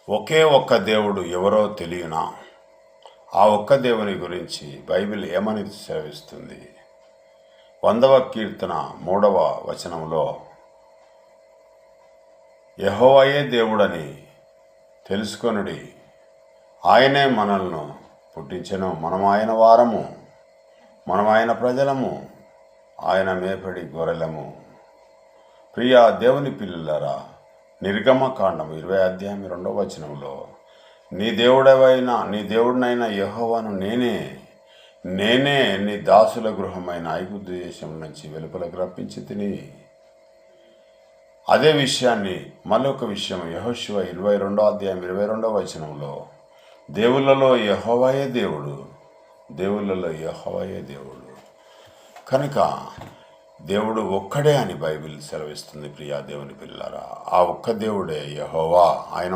ఒకే ఒక్క దేవుడు ఎవరో తెలియనా? ఆ ఒక్క దేవుని గురించి బైబిల్ ఏమని సెలవిస్తుంది? 100వ కీర్తన 3వ వచనంలో యెహోవాయే దేవుడని తెలుసుకొనుడి, ఆయనే మనల్ని పుట్టించెను, మనం ఆయన వారము, మనం ఆయన ప్రజలము, ఆయన మేపడి గొర్రెలము. ప్రియ దేవుని పిల్లలారా, నిర్గమకాండం 20వ అధ్యాయం 2వ వచనంలో నీ దేవుడినైన యెహోవాను నేనే నీ దాసుల గృహమైన ఐగుప్తు దేశం నుంచి వెలుపలకు రప్పించి తిని. అదే విషయాన్ని మరొక విషయం యెహోషువ 22వ అధ్యాయం 22వ వచనంలో దేవుళ్ళలో యెహోవాయే దేవుడు, దేవుళ్ళలో యెహోవాయే దేవుడు. కనుక దేవుడు ఒక్కడే అని బైబిల్ సెలవిస్తుంది. ప్రియా దేవుని పిల్లలారా, ఆ ఒక్క దేవుడే యెహోవా. ఆయన